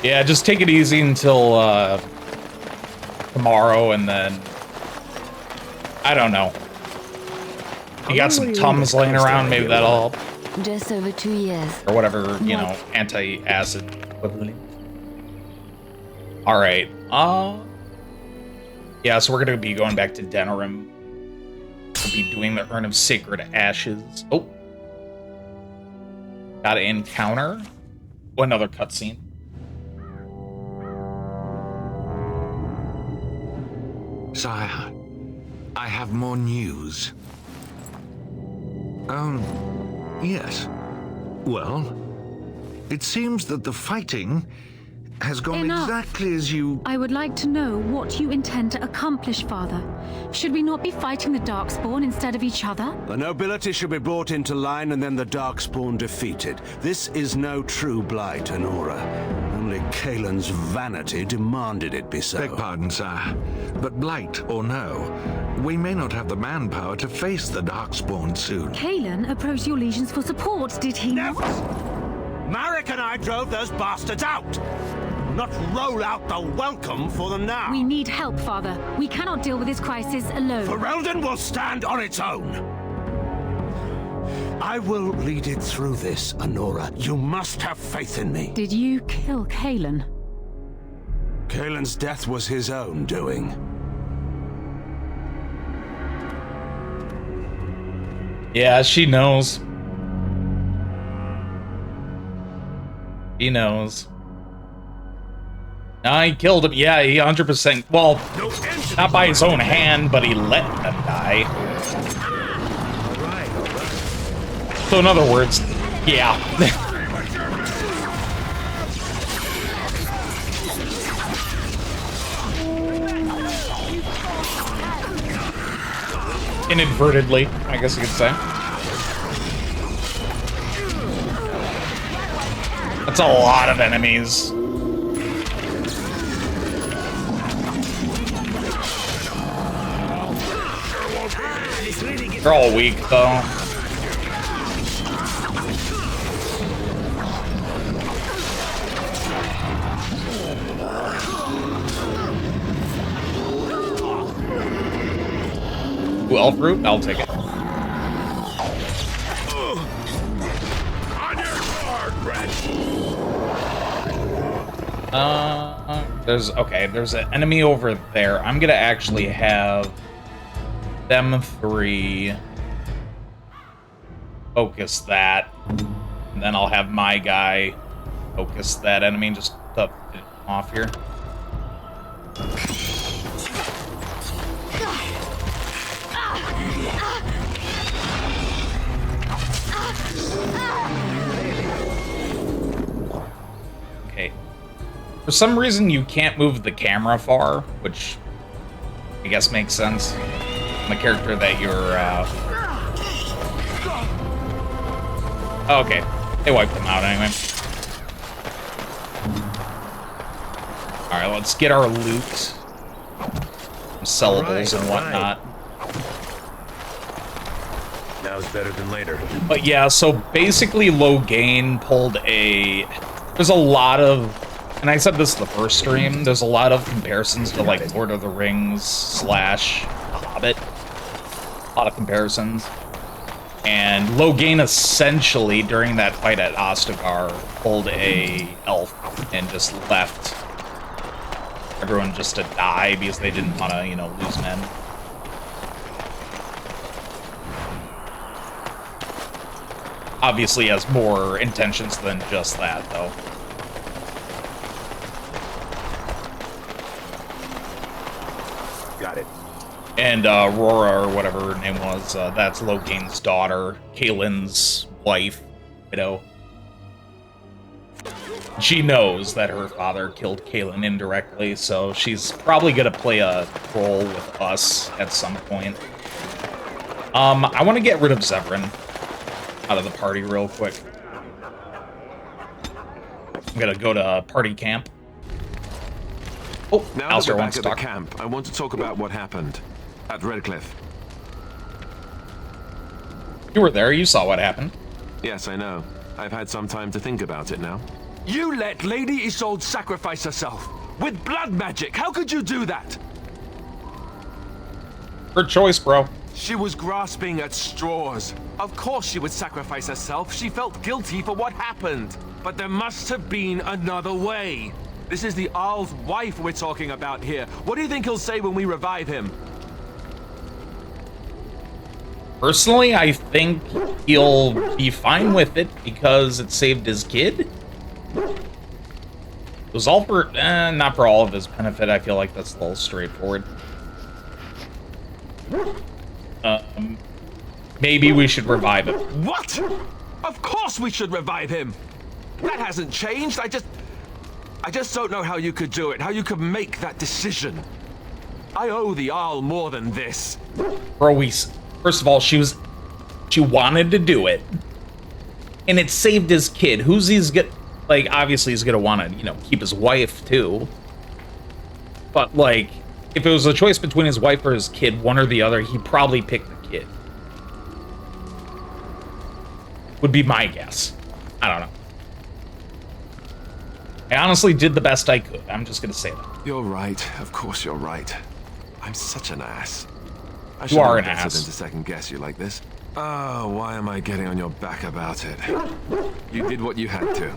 Yeah, just take it easy until tomorrow, and then I don't know. You got some Tums laying around, maybe that'll help. Just over 2 years. Or whatever, you know, anti-acid equivalent. Alright, yeah, so we're gonna be going back to Denerim. We'll be doing the Urn of Sacred Ashes. Oh. Got an encounter. Oh, another cutscene. Sire, I have more news. Yes. Well, it seems that the fighting has gone exactly as you... I would like to know what you intend to accomplish, Father. Should we not be fighting the Darkspawn instead of each other? The nobility should be brought into line and then the Darkspawn defeated. This is no true blight, Anora. Only Kaelin's vanity demanded it be so. Beg pardon, sire. But blight or no, we may not have the manpower to face the Darkspawn soon. Kaelin approached your legions for support, did he not? Marek and I drove those bastards out! Not roll out the welcome for them now! We need help, Father. We cannot deal with this crisis alone. Ferelden will stand on its own! I will lead it through this, Anora. You must have faith in me. Did you kill Kaelin? Kaelin's death was his own doing. Yeah, she knows. He knows. No, he killed him. Yeah, he 100%. Well, not by his own hand, but he let them die. So in other words, yeah. Inadvertently, I guess you could say. That's a lot of enemies. They're all weak, though. Ooh, elf root? I'll take it. There's an enemy over there. I'm gonna actually have them three focus that, and then I'll have my guy focus that enemy and just get him off here. Okay. For some reason, you can't move the camera far, which I guess makes sense. The character that you're, Oh, okay. They wiped them out anyway. Alright, let's get our loot. Some sellables and whatnot. Now's better than later. But yeah, so basically Loghain pulled a... There's a lot of... And I said this the first stream, there's a lot of comparisons to, like, Lord of the Rings / Hobbit. A lot of comparisons. And Loghain essentially, during that fight at Ostagar, pulled a elf and just left everyone just to die because they didn't want to, you know, lose men. Obviously has more intentions than just that, though. Got it. And Aurora, or whatever her name was, that's Loghain's daughter, Kaelin's wife, widow. She knows that her father killed Kaelin indirectly, so she's probably gonna play a role with us at some point. I want to get rid of Zevran out of the party real quick. I'm gonna go to party camp. Oh, Now that we're back at the camp, I want to talk about what happened at Redcliffe. You were there, you saw what happened. Yes, I know. I've had some time to think about it now. You let Lady Isolde sacrifice herself with blood magic. How could you do that? Her choice, bro. She was grasping at straws. Of course she would sacrifice herself. She felt guilty for what happened. But there must have been another way. This is the Arl's wife we're talking about here. What do you think he'll say when we revive him? Personally, I think he'll be fine with it because it saved his kid. It was all for, not for all of his benefit. I feel like that's a little straightforward. Maybe we should revive him. What? Of course we should revive him. That hasn't changed. I just don't know how you could do it, how you could make that decision. I owe the Arl more than this. Bro, first of all, she wanted to do it, and it saved his kid. Like, obviously he's gonna want to, you know, keep his wife too. But like, if it was a choice between his wife or his kid, one or the other, he'd probably pick the kid. Would be my guess. I don't know. I honestly did the best I could. I'm just gonna say that. You're right. Of course you're right. I'm such an ass. I You are an than ass. to second guess you like this. Oh, why am I getting on your back about it? You did what you had to.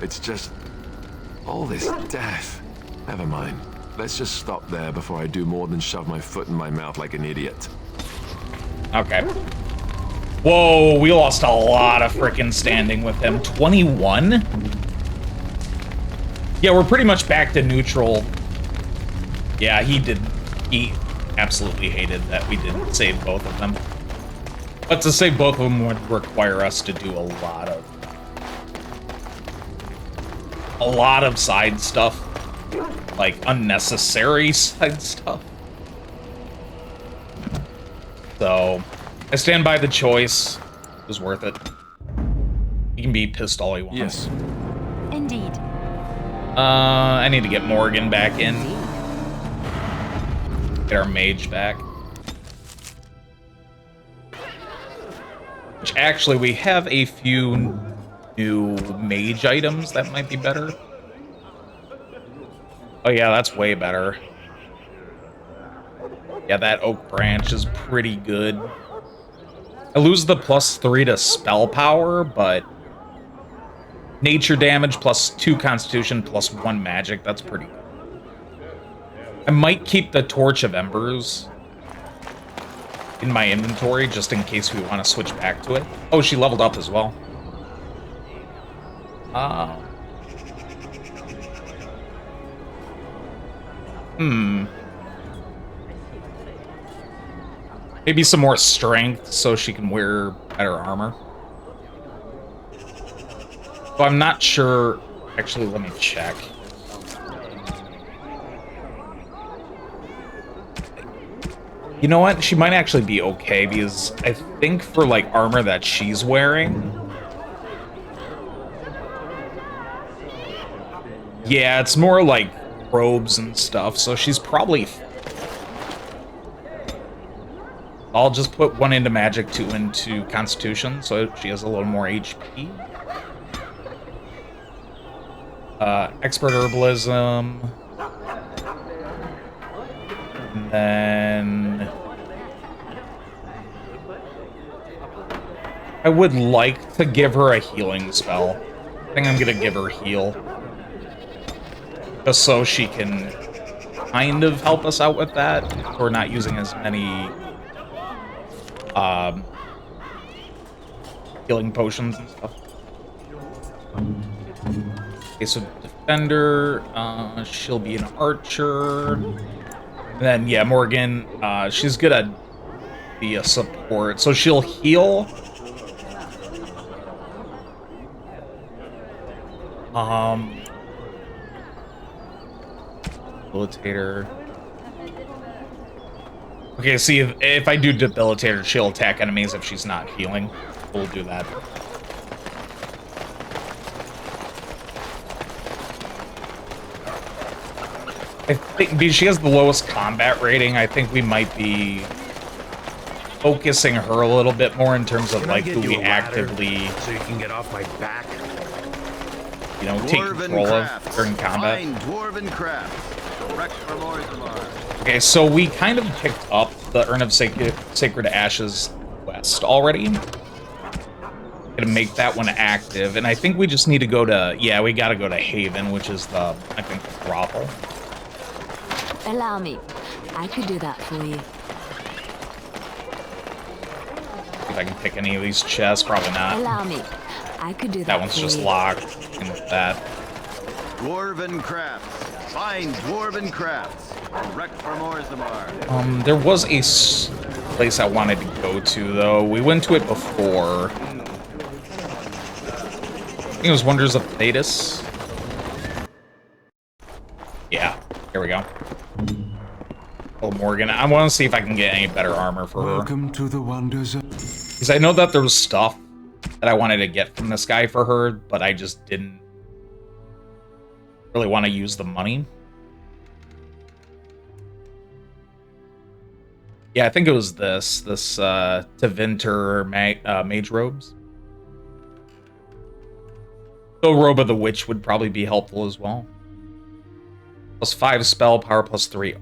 It's just all this death. Never mind. Let's just stop there before I do more than shove my foot in my mouth like an idiot. Okay. Whoa, we lost a lot of frickin' standing with him. 21? Yeah, we're pretty much back to neutral. Yeah, he absolutely hated that we didn't save both of them. But to save both of them would require us to do a lot of side stuff. Like, unnecessary side stuff. So, I stand by the choice. It was worth it. He can be pissed all he wants. Yes. Indeed. I need to get Morgan back in. Get our mage back. Which, actually, we have a few new mage items that might be better. Oh yeah, that's way better. Yeah, that oak branch is pretty good. I lose the +3 to spell power, but nature damage +2 constitution +1 magic, that's pretty good. I might keep the Torch of Embers in my inventory just in case we want to switch back to it. Oh, she leveled up as well. Maybe some more strength so she can wear better armor. So I'm not sure. Actually, let me check. You know what? She might actually be okay because I think for like armor that she's wearing. Yeah, it's more like robes and stuff, so she's probably... I'll just put 1 into magic, 2 into constitution, so she has a little more HP. Expert herbalism. And then... I would like to give her a healing spell. I think I'm gonna give her heal. Just so she can kind of help us out with that. We're not using as many healing potions and stuff. Okay, so defender, she'll be an archer. And then, yeah, Morgan, she's gonna be a support. So she'll heal. Debilitator. Okay, see, if I do Debilitator, she'll attack enemies if she's not healing. We'll do that. I think, because she has the lowest combat rating, I think we might be focusing her a little bit more in terms of, like, who we actively... so you can get off my back? you know, take control of during combat. Fine dwarven craft. Direct from Orzammar. Okay, so we kind of picked up the Urn of Sacred Ashes quest already. Gonna make that one active, and I think we just need to go to, yeah, we gotta go to Haven, which is the, I think, the brothel. Allow me. I could do that for you. If I can pick any of these chests, probably not. Allow me. I could do that. That one's for just you. locked. In with that. Dwarven crafts. Fine dwarven crafts. Direct from Orzammar. There was a place I wanted to go to, though. We went to it before. I think it was Wonders of Thetis. Yeah, here we go. Oh, Morgan. I want to see if I can get any better armor for her. Welcome to the wonders of... Because I know that there was stuff that I wanted to get from this guy for her, but I just didn't really want to use the money. Yeah, I think it was this Tevinter mage robes. The Robe of the Witch would probably be helpful as well. +5 spell power, +3.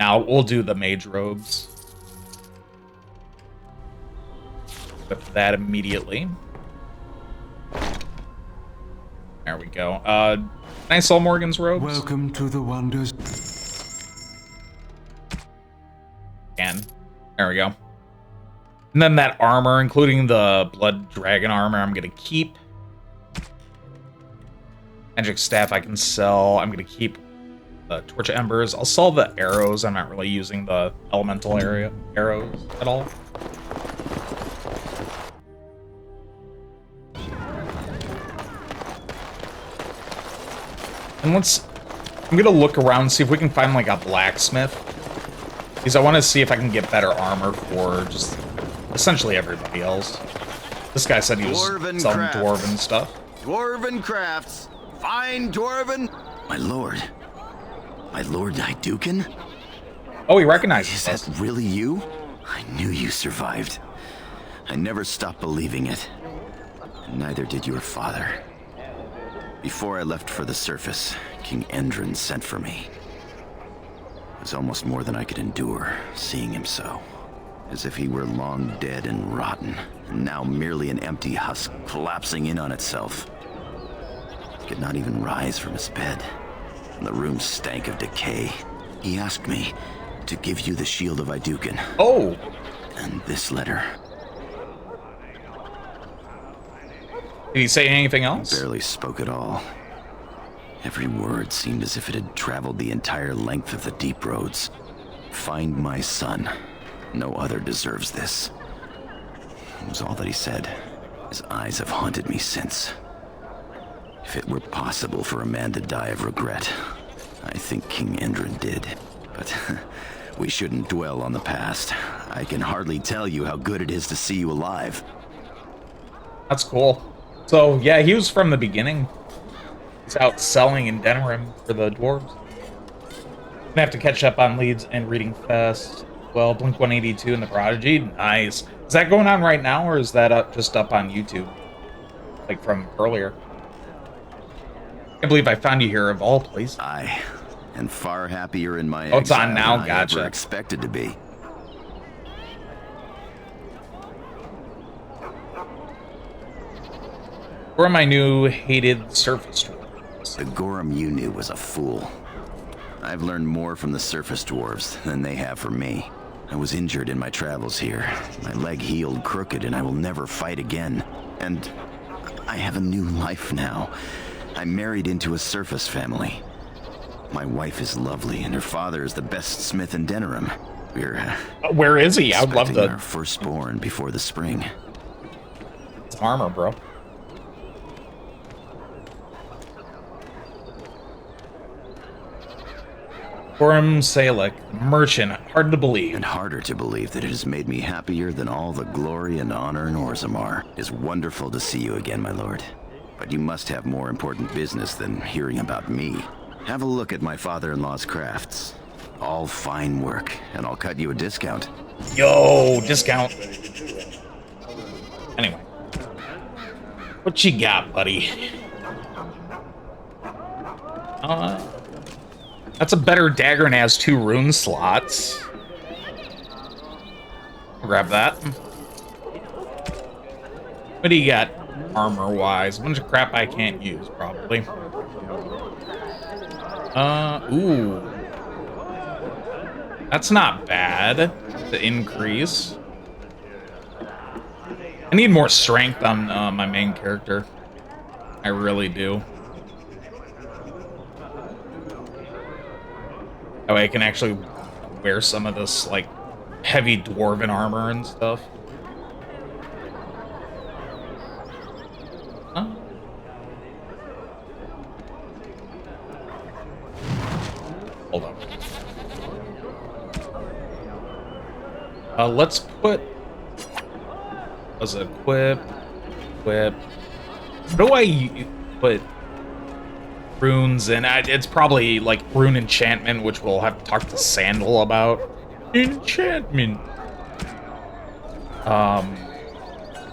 Now we'll do the mage robes. Equip that immediately. There we go. Can I sell Morgan's robes? Welcome to the wonders. Can. There we go. And then that armor, including the blood dragon armor, I'm gonna keep. Magic staff I can sell. I'm gonna keep the torch embers. I'll sell the arrows. I'm not really using the elemental arrows at all. And I'm gonna look around, see if we can find like a blacksmith. Because I want to see if I can get better armor for just essentially everybody else. This guy said he was selling dwarven stuff. Dwarven crafts. Fine dwarven. My lord Hydukin? Oh, he recognizes Is us. that really you? I knew you survived. I never stopped believing it. Neither did your father. Before I left for the surface, King Endron sent for me. It was almost more than I could endure, seeing him so. As if he were long dead and rotten, and now merely an empty husk collapsing in on itself. He could not even rise from his bed, and the room stank of decay. He asked me to give you the shield of Hydukin. Oh! And this letter. Did he say anything else? Barely spoke at all. Every word seemed as if it had traveled the entire length of the deep roads. Find my son. No other deserves this. It was all that he said. His eyes have haunted me since. If it were possible for a man to die of regret, I think King Endron did. But we shouldn't dwell on the past. I can hardly tell you how good it is to see you alive. That's cool. So, yeah, he was from the beginning. He's out selling in Denerim for the dwarves. Gonna have to catch up on leads and reading fast. Well, Blink 182 and the Prodigy. Nice. Is that going on right now, or is that just up on YouTube? Like from earlier? I can't believe I found you here of all places. I am far happier in my Oh, it's on exile now? than I Gotcha. ever expected to be. Where are my new hated surface dwarves? The Gorham you knew was a fool. I've learned more from the surface dwarves than they have from me. I was injured in my travels here. My leg healed crooked and I will never fight again. And I have a new life now. I'm married into a surface family. My wife is lovely and her father is the best smith in Denerim. We're Where is he? I'd love expecting to. our firstborn before the spring. It's armor, bro. Gorham Salic, merchant. Hard to believe. And harder to believe that it has made me happier than all the glory and honor in Orzammar. It is wonderful to see you again, my lord. But you must have more important business than hearing about me. Have a look at my father-in-law's crafts. All fine work, and I'll cut you a discount. Yo, discount. Anyway. What you got, buddy? That's a better dagger and has 2 rune slots. I'll grab that. What do you got, armor-wise? A bunch of crap I can't use, probably. Ooh. That's not bad, the increase. I need more strength on my main character. I really do. That way I can actually wear some of this, like, heavy dwarven armor and stuff. Huh? Hold on. Let's put... As equip... What do I put... runes in? It's probably like rune enchantment, which we'll have to talk to Sandal about. Enchantment.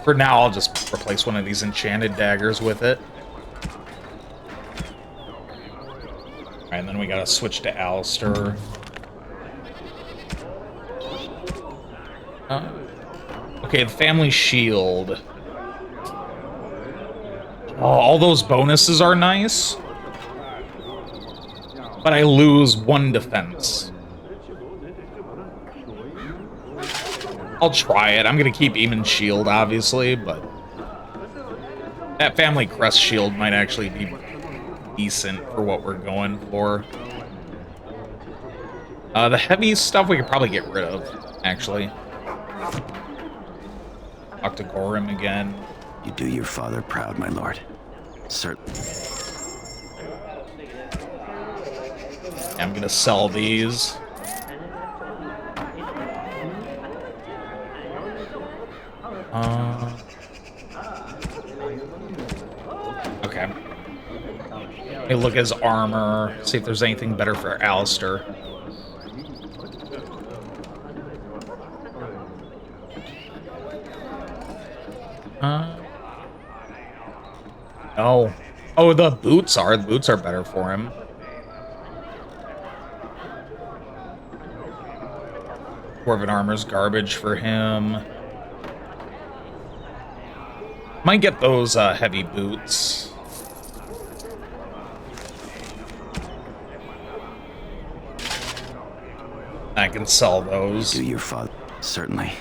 For now, I'll just replace one of these enchanted daggers with it. Alright, and then we gotta switch to Alistair. Okay, the family shield. Oh, all those bonuses are nice. But I lose 1 defense. I'll try it. I'm gonna keep Eamon's shield, obviously, but that family crest shield might actually be decent for what we're going for. The heavy stuff we could probably get rid of, actually. Talk to Gorim again. You do your father proud, my lord. Certainly. I'm gonna sell these. Okay. Let me look at his armor, see if there's anything better for Alistair. No. Oh, the boots are. The boots are better for him. Dwarven armor's garbage for him. Might get those heavy boots. I can sell those. Do your father. Certainly.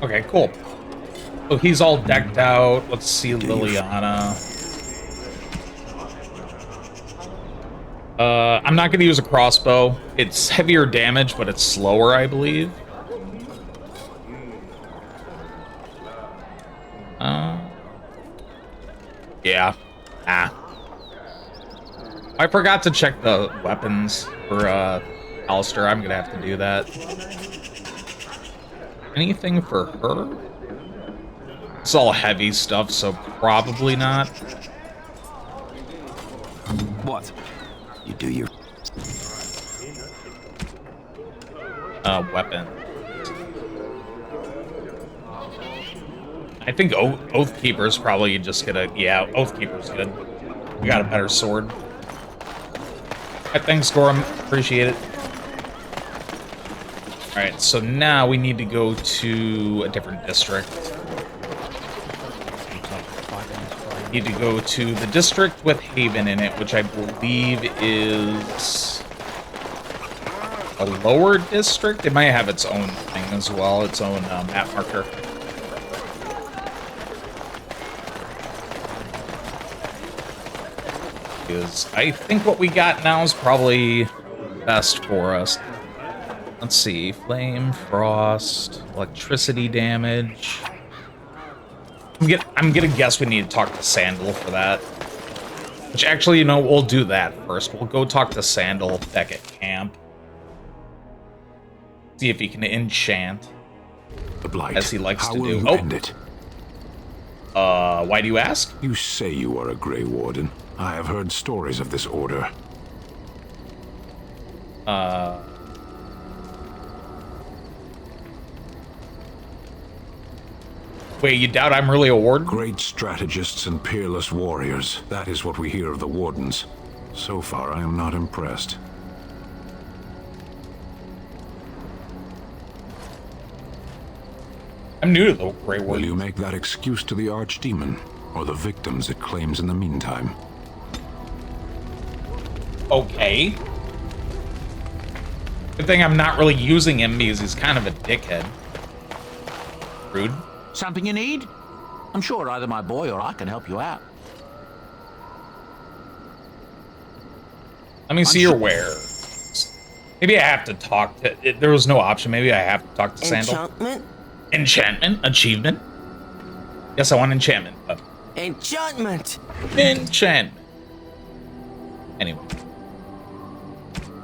Okay, cool. So he's all decked out. Let's see Liliana. I'm not going to use a crossbow. It's heavier damage, but it's slower, I believe. Yeah. I forgot to check the weapons for Alistair. I'm going to have to do that. Anything for her? It's all heavy stuff, so probably not. What? You do your... Weapon. I think Oathkeeper's probably just gonna... Yeah, Oathkeeper's good. We got a better sword. Thanks, Gorim. Appreciate it. Alright, so now we need to go to a different district. We need to go to the district with Haven in it, which I believe is a lower district. It might have its own thing as well, its own map marker. Because I think what we got now is probably best for us. Let's see, flame, frost, electricity damage. I'm gonna guess we need to talk to Sandal for that. Which actually, you know, we'll do that first. We'll go talk to Sandal back at camp. See if he can enchant. The blight. As he likes How to will do. You end it? Why do you ask? You say you are a Grey Warden. I have heard stories of this order. Wait, you doubt I'm really a warden? Great strategists and peerless warriors. That is what we hear of the wardens. So far, I am not impressed. I'm new to the Grey Warden. Will you make that excuse to the archdemon, or the victims it claims in the meantime? Okay. Good thing I'm not really using him because he's kind of a dickhead. Rude. Something you need? I'm sure either my boy or I can help you out. Let me see your wares. Maybe I have to talk to... There was no option. Maybe I have to talk to Sandal. Enchantment? Enchantment? Achievement? Yes, I want enchantment. Enchantment! Enchantment. Anyway.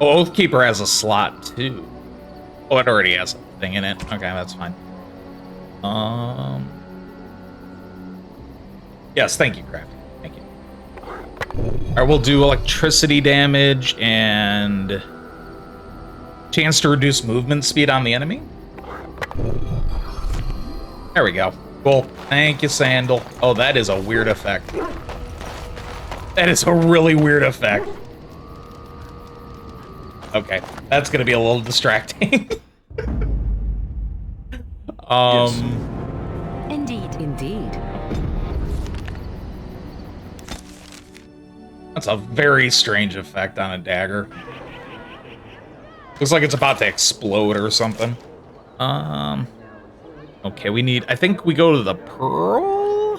Oh, Oathkeeper has a slot, too. Oh, it already has a thing in it. Okay, that's fine. Yes, thank you, Crafty. Thank you. Alright, we'll do electricity damage and... chance to reduce movement speed on the enemy. There we go. Cool. Thank you, Sandal. Oh, that is a weird effect. That is a really weird effect. Okay, that's gonna be a little distracting. Yes. Indeed. Indeed. That's a very strange effect on a dagger. Looks like it's about to explode or something. Okay, we need... I think we go to the Pearl?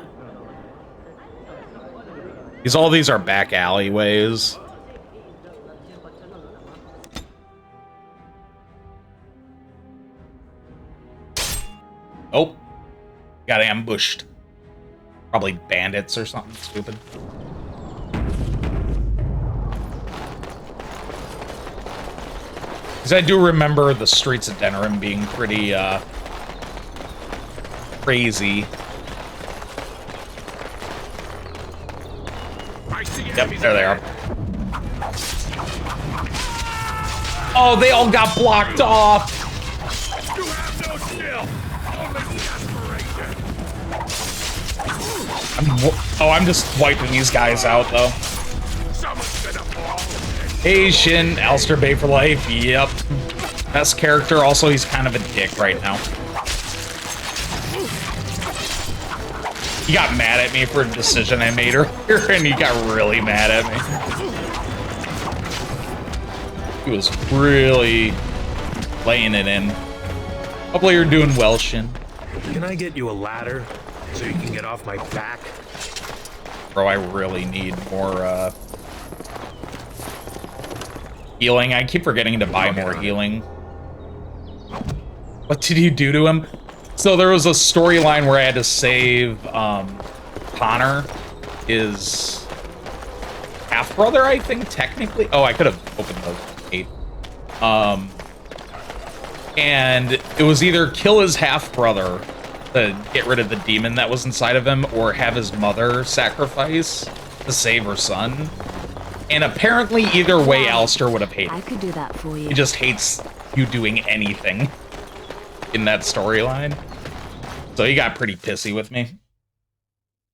Because all these are back alleyways. Oh. Got ambushed. Probably bandits or something stupid. Because I do remember the streets of Denerim being pretty, crazy. Yep, there they are. Oh, they all got blocked off! I'm just wiping these guys out, though. Asian, Alistair Bay for life, yep. Best character, also he's kind of a dick right now. He got mad at me for a decision I made earlier, and he got really mad at me. He was really laying it in. Hopefully you're doing well, Shin. Can I get you a ladder so you can get off my back? Bro, I really need more, healing. I keep forgetting to buy more healing. What did you do to him? So there was a storyline where I had to save, Connor, his half-brother, I think, technically. Oh, I could have opened the gate. And it was either kill his half-brother to get rid of the demon that was inside of him, or have his mother sacrifice to save her son. And apparently, either way, Alistair would have hated. I could do that for you. He just hates you doing anything in that storyline. So he got pretty pissy with me.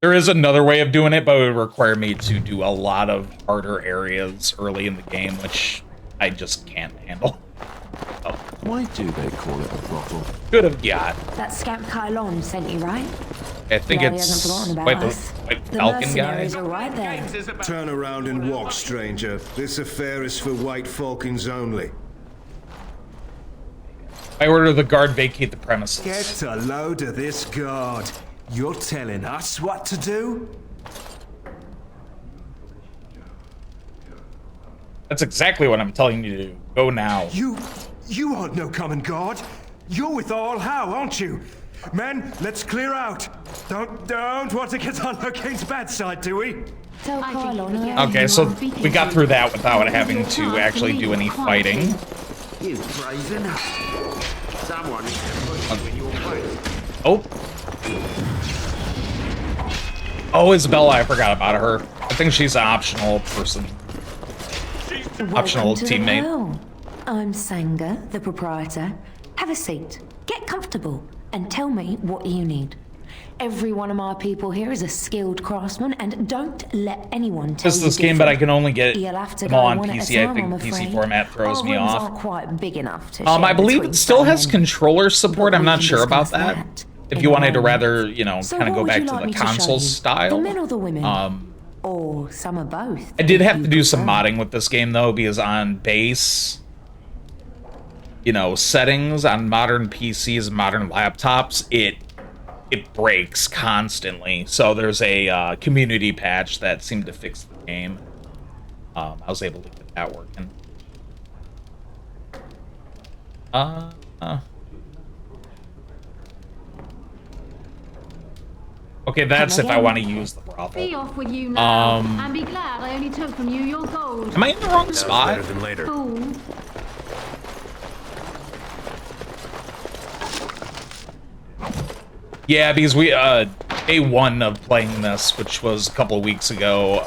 There is another way of doing it, but it would require me to do a lot of harder areas early in the game, which I just can't handle. Oh. Why do they call it a brothel? Could have got. That scamp Kylon sent you, right? I think Glad he it's hasn't forgotten wait, about us. the Falcon guy. Are right there. Turn around and walk, stranger. This affair is for White Falcons only. I order the guard vacate the premises. Get a load of this guard. You're telling us what to do? That's exactly what I'm telling you to do. Go now. You aren't no common guard. You're with All How, aren't you? Men, let's clear out. Don't want to get on Locane's bad side, do we? Tell Kylon. Okay, so we got through that without having to actually do any fighting. You brazen. Someone needs to put you in your place. Oh. Oh, Isabella, I forgot about her. I think she's an optional person. Optional teammate. I'm Sanga, the proprietor. Have a seat, get comfortable, and tell me what you need. Every one of my people here is a skilled craftsman, and don't let anyone tell This is you this game, but I can only get You'll have to them go all on one at a PC. I time, think I'm PC afraid. format throws Our me rooms off. aren't quite big enough to I share believe between it still so has many. controller support. But I'm we not can sure about discuss that. If in you a wanted to moment. rather, you know, So kind of what go would back you to like the me to show console you? style. The men or the women? Or some of both. I did if have you to do some prefer. modding with this game though, because on base, you know, settings on modern PCs, modern laptops, it breaks constantly. So there's a community patch that seemed to fix the game. I was able to get that working. Okay, that's if I want to use the brothel. Be off with you now, and be glad I only took from you your gold. Am I in the wrong spot? Better than later. Fool. Yeah, because we day one of playing this, which was a couple of weeks ago,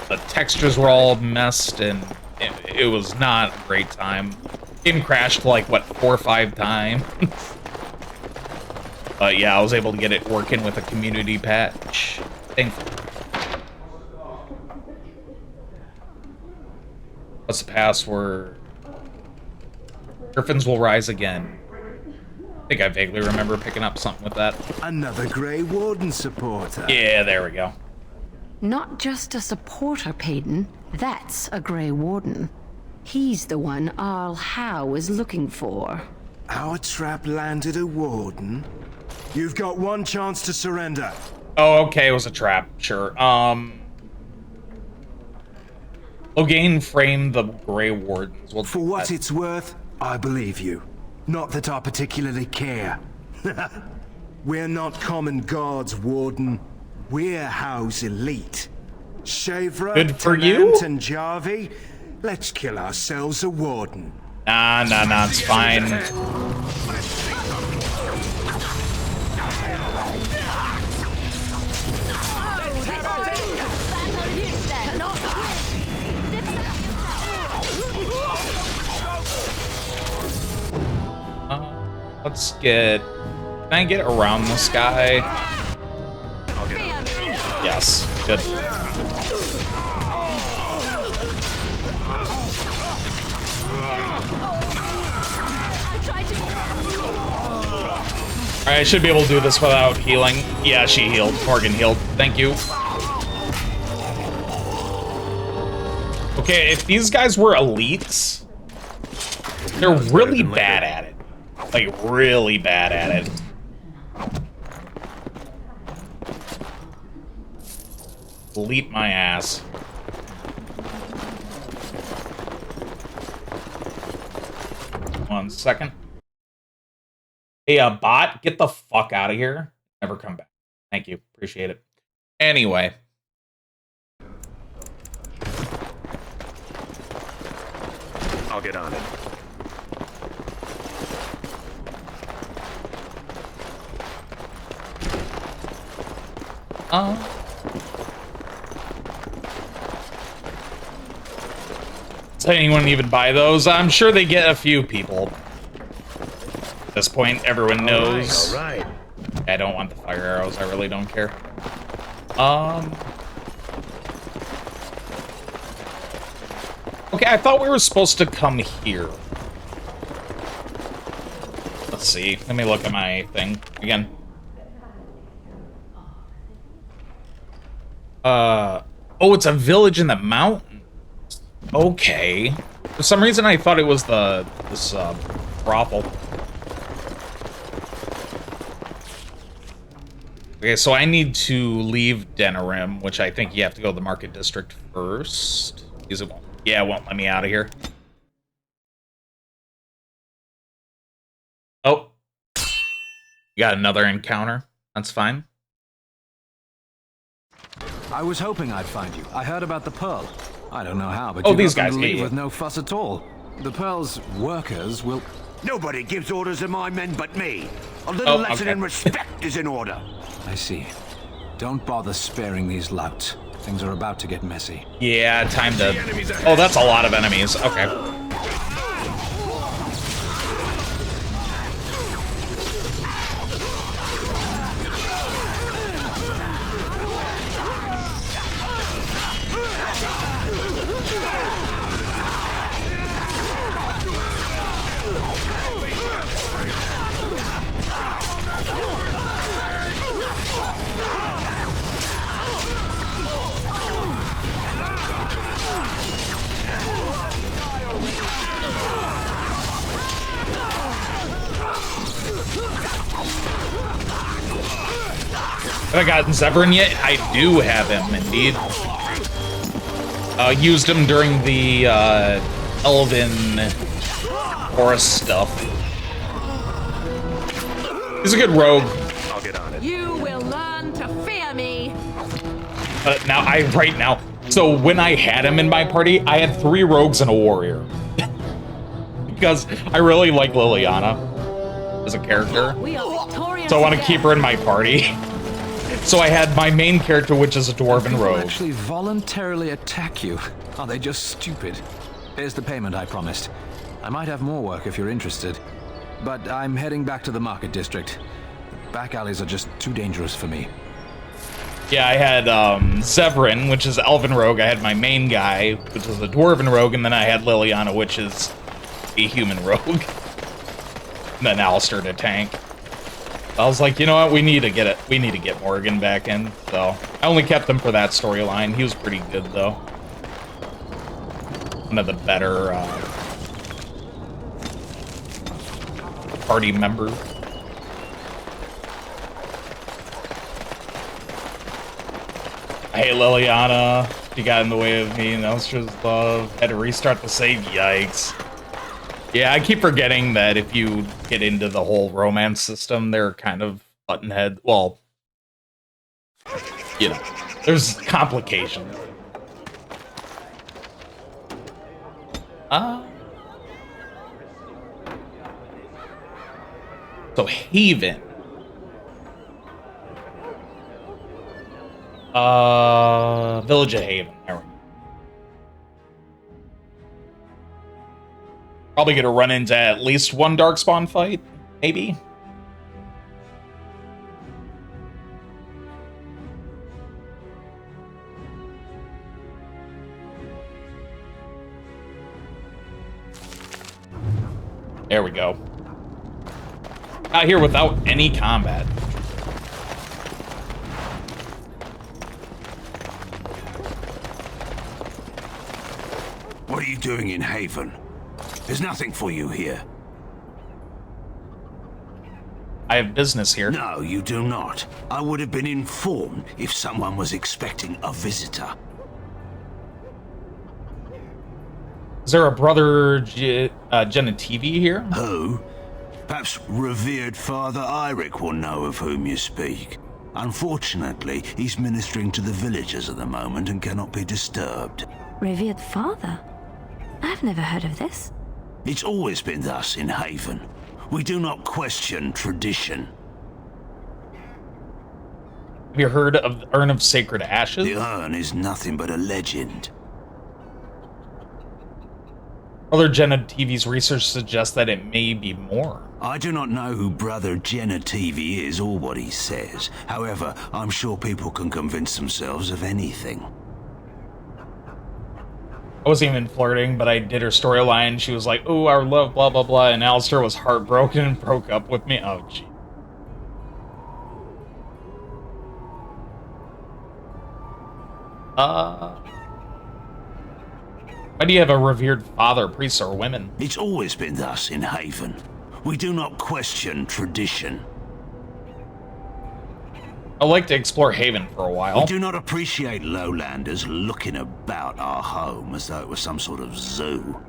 the textures were all messed and it was not a great time. Game crashed like what 4 or 5 times. But yeah, I was able to get it working with a community patch. Thankfully. What's the password? Griffins will rise again. I think I vaguely remember picking up something with that. Another Grey Warden supporter. Yeah, there we go. Not just a supporter, Payton. That's a Grey Warden. He's the one Arl Howe is looking for. Our trap landed a Warden. You've got one chance to surrender. Oh, okay, it was a trap. Sure. Logain framed the Grey Wardens. For what it's worth, I believe you. Not that I particularly care. We're not common guards, Warden. We're Howe's elite. Shavra, Good for you? Tennant, and Jarvie, let's kill ourselves a Warden. Nah, it's fine. Let's get... Can I get around this guy? I'll get him. Yes, good. Alright, I should be able to do this without healing. Yeah, she healed. Morgan healed. Thank you. Okay, if these guys were elites, they're really bad at it. Like, really bad at it. Elite my ass. One second. Hey, bot, get the fuck out of here. Never come back. Thank you. Appreciate it. Anyway. I'll get on it. Does anyone even buy those? I'm sure they get a few people. At this point, everyone knows. All right. I don't want the fire arrows. I really don't care. Okay, I thought we were supposed to come here. Let's see. Let me look at my thing again. Oh, it's a village in the mountains. Okay. For some reason, I thought it was this brothel. Okay, so I need to leave Denerim, which I think you have to go to the market district first. Because it won't. Yeah, it won't let me out of here. Oh. You got another encounter. That's fine. I was hoping I'd find you. I heard about the Pearl. I don't know how, but Oh, you these got them guys to hate leave you. with no fuss at all. The Pearl's workers will... Nobody gives orders to my men but me. A little lesson in respect is in order. I see. Don't bother sparing these louts. Things are about to get messy. Yeah, time to... Oh, that's a lot of enemies. Okay. Have I gotten Zevran yet? I do have him, indeed. Used him during the Elven Forest stuff. He's a good rogue. I'll get on it. You will learn to fear me. Right now. So when I had him in my party, I had 3 rogues and a warrior. Because I really like Liliana as a character. So I want to keep her in my party. So I had my main character, which is a dwarven People rogue. actually voluntarily attack you. Are they just stupid? Here's the payment I promised. I might have more work if you're interested. But I'm heading back to the market district. The back alleys are just too dangerous for me. Yeah, I had Zevran, which is elven rogue. I had my main guy, which is a dwarven rogue, and then I had Liliana, which is a human rogue. And then Alistair to tank. I was like, you know what? We need to get it. We need to get Morgan back in. So I only kept him for that storyline. He was pretty good, though. One of the better party members. I hate Liliana. She got in the way of me, and Alistair's love. Had to restart the save. Yikes. Yeah, I keep forgetting that if you get into the whole romance system, they're kind of buttonhead. Well, you know, there's complications. So Haven. Village of Haven. There we go. Probably gonna run into at least one Darkspawn fight, maybe. There we go. Out here without any combat. What are you doing in Haven? There's nothing for you here. I have business here. No, you do not. I would have been informed if someone was expecting a visitor. Is there a brother Genetivi here? Who? Perhaps revered Father Eirik will know of whom you speak. Unfortunately, he's ministering to the villagers at the moment and cannot be disturbed. Revered father? I've never heard of this. It's always been thus in Haven. We do not question tradition. Have you heard of the Urn of Sacred Ashes? The urn is nothing but a legend. Brother Genetivi's research suggests that it may be more. I do not know who Brother Genetivi is or what he says. However, I'm sure people can convince themselves of anything. I wasn't even flirting, but I did her storyline. She was like, "Oh, our love, blah, blah, blah." And Alistair was heartbroken and broke up with me. Oh, gee. Why do you have a revered father, priests, or women? It's always been thus in Haven. We do not question tradition. I'd like to explore Haven for a while. We do not appreciate lowlanders looking about our home as though it was some sort of zoo.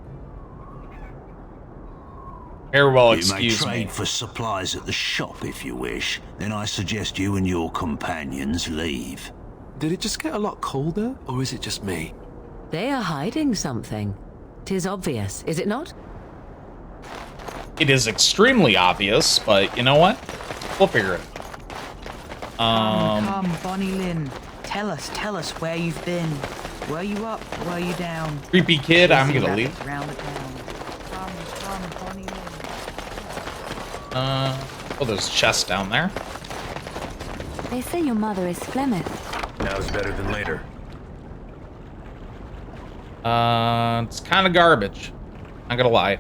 Very well, you excuse may trade me. for supplies at the shop if you wish. Then I suggest you and your companions leave. Did it just get a lot colder, or is it just me? They are hiding something. 'Tis obvious, is it not? It is extremely obvious, but you know what? We'll figure it out. Come, Bonnie Lynn. Tell us where you've been. Were you up? Were you down? Creepy kid, I'm Chasing gonna leave. rabbits round the town. Come, Bonnie Lynn. Oh, there's a chest down there. They say your mother is Flemeth. Now's better than later. It's kind of garbage. Not gonna lie.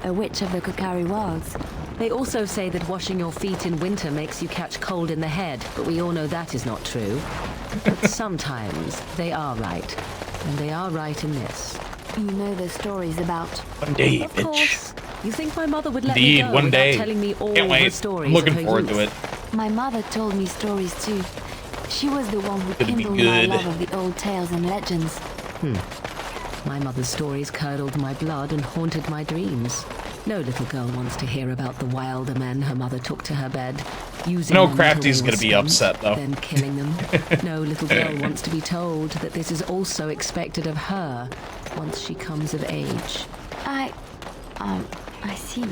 A witch of the Kokari Wilds. They also say that washing your feet in winter makes you catch cold in the head, but we all know that is not true. But sometimes they are right. And they are right in this. You know the stories about... One day, Of bitch. course. You think my mother would let Indeed, me go one without day. telling me all Can't her wait. stories I'm looking of her forward to youth? it. My mother told me stories too. She was the one who Gonna be kindled my good. love of the old tales and legends. My mother's stories curdled my blood and haunted my dreams. No little girl wants to hear about the wilder men her mother took to her bed, using No, them until Crafty's they were gonna be spent, upset, though. then killing them. No little girl wants to be told that this is also expected of her once she comes of age. I see.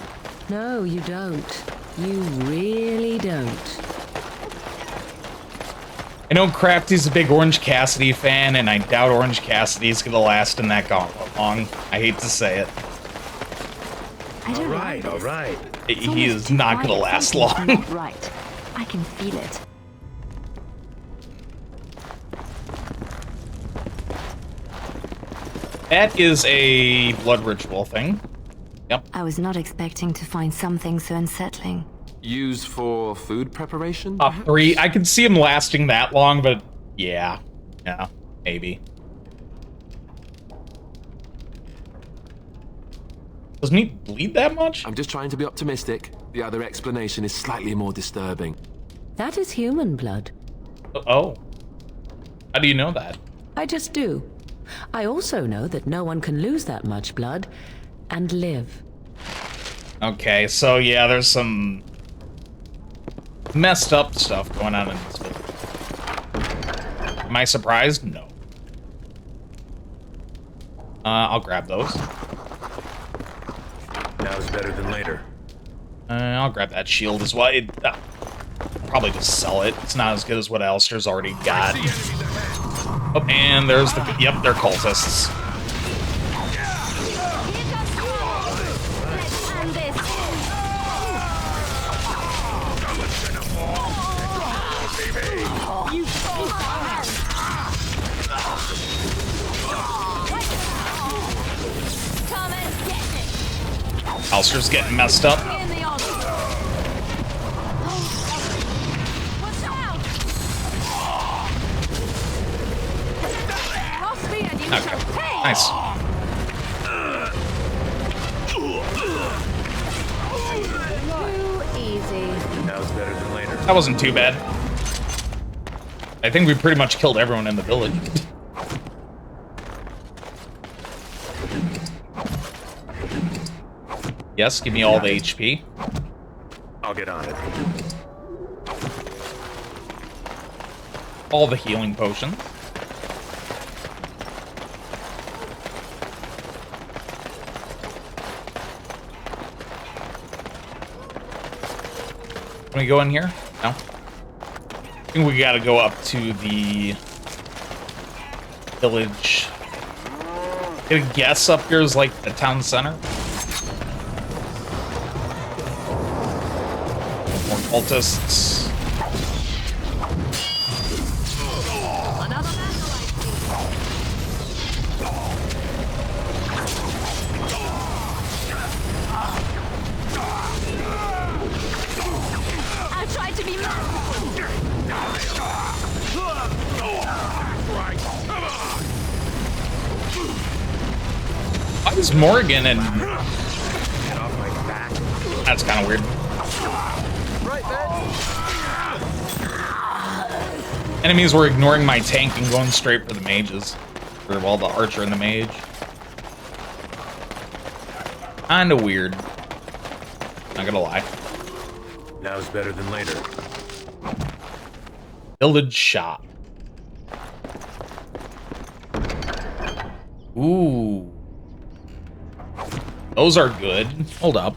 No, you don't. You really don't. I know Crafty's a big Orange Cassidy fan, and I doubt Orange Cassidy's gonna last in that gauntlet long. I hate to say it. I don't like this. All right. He is not gonna last long. Not right. I can feel it. That is a blood ritual thing. Yep. I was not expecting to find something so unsettling. Used for food preparation? Top 3. I can see him lasting that long, but yeah. Yeah, maybe. Doesn't he bleed that much? I'm just trying to be optimistic. The other explanation is slightly more disturbing. That is human blood. Oh. How do you know that? I just do. I also know that no one can lose that much blood and live. Okay, so yeah, there's some messed up stuff going on in this video. Am I surprised? No. I'll grab those. Now's better than later. I'll grab that shield as well. Probably just sell it. It's not as good as what Alistair's already got. Oh, and there's the... Yep, they're cultists. Alistair's getting messed up. Okay, nice. Now's better than later. That wasn't too bad. I think we pretty much killed everyone in the village. Yes, give me all the HP. I'll get on it. All the healing potions. Can we go in here? No. I think we gotta go up to the village. Get a guess up here is like the town center. More cultists. I tried to be Why is Morgan and... That's kind of weird. Enemies were ignoring my tank and going straight for the mages. Or, well, the archer and the mage. Kinda weird. Not gonna lie. Now's better than later. Village shop. Ooh. Those are good. Hold up.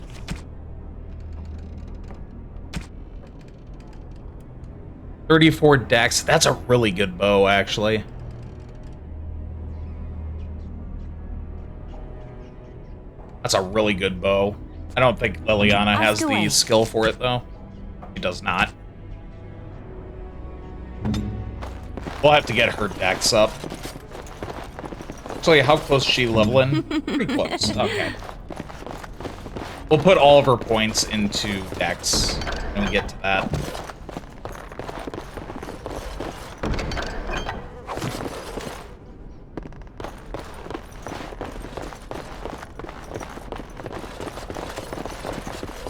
.34 dex. That's a really good bow, actually. That's a really good bow. I don't think Liliana has the skill for it, though. She does not. We'll have to get her dex up. Actually, how close is she leveling? Pretty close. Okay. We'll put all of her points into dex when we get to that.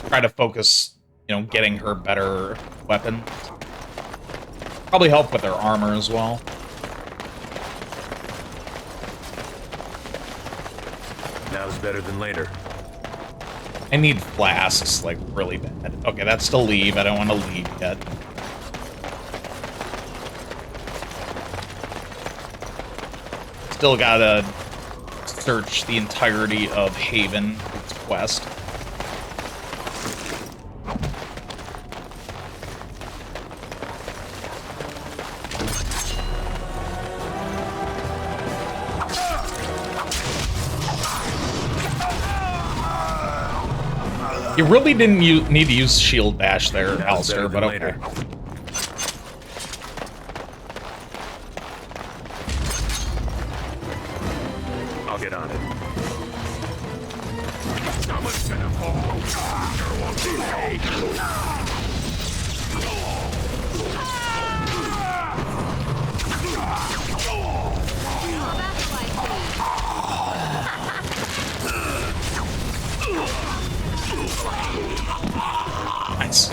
Try to focus you know, getting her better weapons. Probably help with her armor as well. Now's better than later. I need flasks, like, really bad. Okay, that's to leave. I don't want to leave yet. Still gotta search the entirety of Haven, its quest. You really didn't need to use Shield Bash there, Alistair, but okay. Later. I'll get on it. Someone's gonna fall. There won't be late. Nice.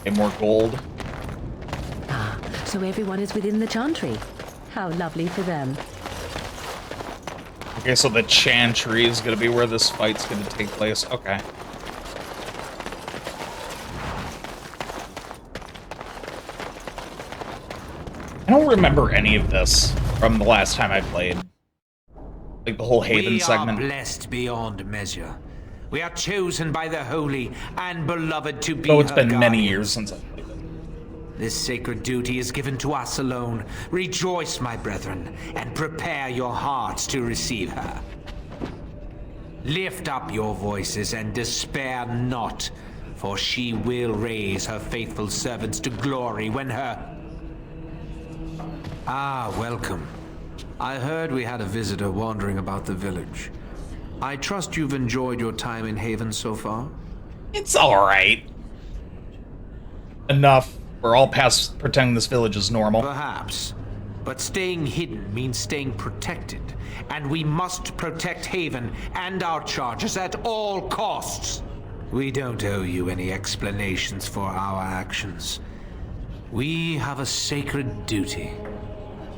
Okay, more gold. Ah, so everyone is within the chantry. How lovely for them. Okay, so the chantry is gonna be where this fight's gonna take place. Okay. I don't remember any of this from the last time I played. Like the whole Haven segment. We are blessed beyond measure. We are chosen by the holy and beloved to be So it's been her many guardians. years since I played it. This sacred duty is given to us alone. Rejoice, my brethren, and prepare your hearts to receive her. Lift up your voices and despair not, for she will raise her faithful servants to glory when her... Ah, welcome. I heard we had a visitor wandering about the village. I trust you've enjoyed your time in Haven so far? It's alright. Enough. We're all past pretending this village is normal. Perhaps. But staying hidden means staying protected. And we must protect Haven and our charges at all costs. We don't owe you any explanations for our actions. We have a sacred duty.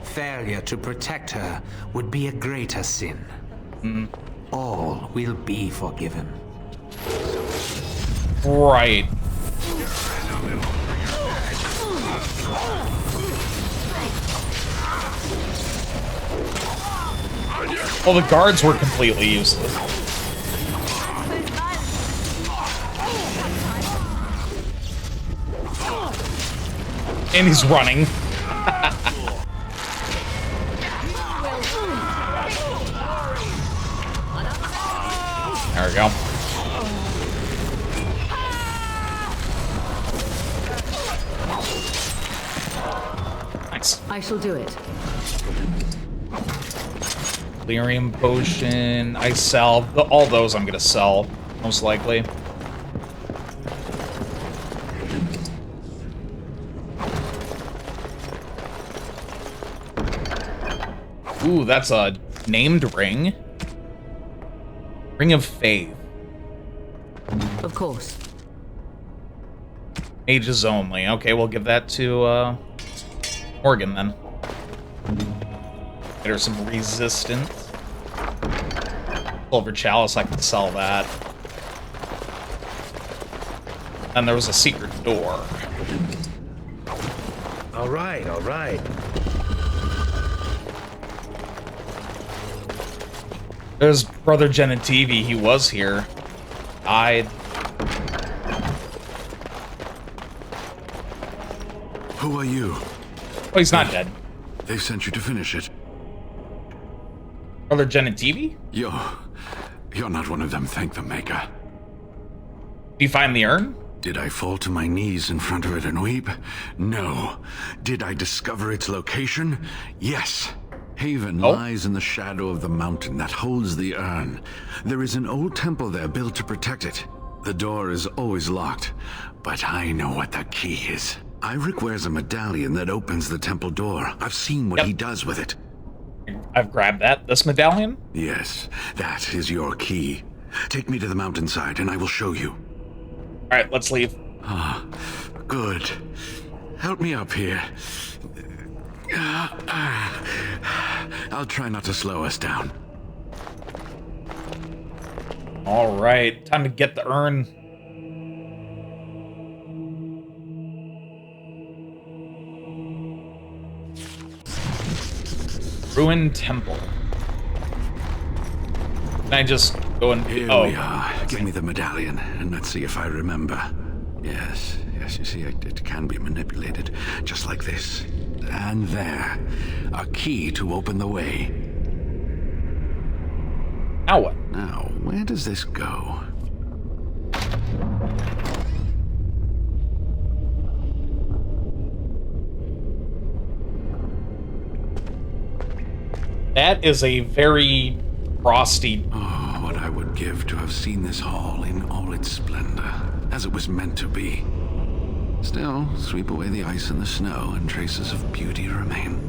Failure to protect her would be a greater sin. All will be forgiven. Right. Well, the guards were completely useless. And he's running. There we go. Nice. I shall do it. Lyrium potion. I sell. All those I'm gonna sell, most likely. Ooh, that's a named ring. Ring of Faith. Of course. Mages only. Okay, we'll give that to Morgan then. Get her some resistance. Silver Chalice, I can sell that. And there was a secret door. All right, all right. There's Brother Genitivi. He was here. Died. Who are you? Oh, he's not dead. They sent you to finish it. Brother Genitivi? You're not one of them, thank the Maker. Did you find the urn? Did I fall to my knees in front of it and weep? No. Did I discover its location? Yes. Haven lies in the shadow of the mountain that holds the urn. There is an old temple there built to protect it. The door is always locked, but I know what the key is. Iric wears a medallion that opens the temple door. I've seen what he does with it. I've grabbed that. This medallion? Yes, that is your key. Take me to the mountainside and I will show you. Alright, let's leave. Ah, good. Help me up here. I'll try not to slow us down. Alright, time to get the urn. Ruined temple. Can I just go and... Here we are. Give me the medallion, and let's see if I remember. Yes, you see, it can be manipulated, just like this. And there. A key to open the way. Now what? Now, where does this go? That is a very frosty... Oh, what I would give to have seen this hall in all its splendor, as it was meant to be. Still, sweep away the ice and the snow, and traces of beauty remain.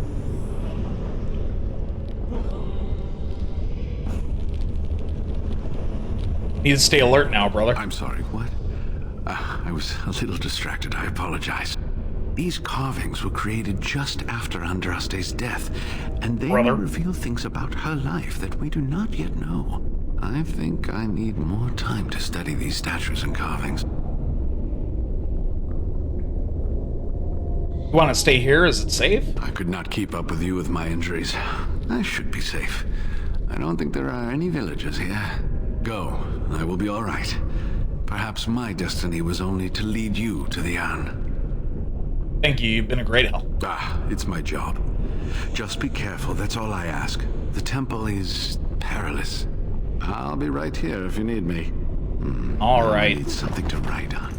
Need to stay alert now, brother. I'm sorry, what? I was a little distracted, I apologize. These carvings were created just after Andraste's death, and they may reveal things about her life that we do not yet know. I think I need more time to study these statues and carvings. You want to stay here? Is it safe? I could not keep up with you with my injuries. I should be safe. I don't think there are any villagers here. Go. I will be all right. Perhaps my destiny was only to lead you to the urn. Thank you. You've been a great help. It's my job. Just be careful. That's all I ask. The temple is perilous. I'll be right here if you need me. All right. I need something to write on.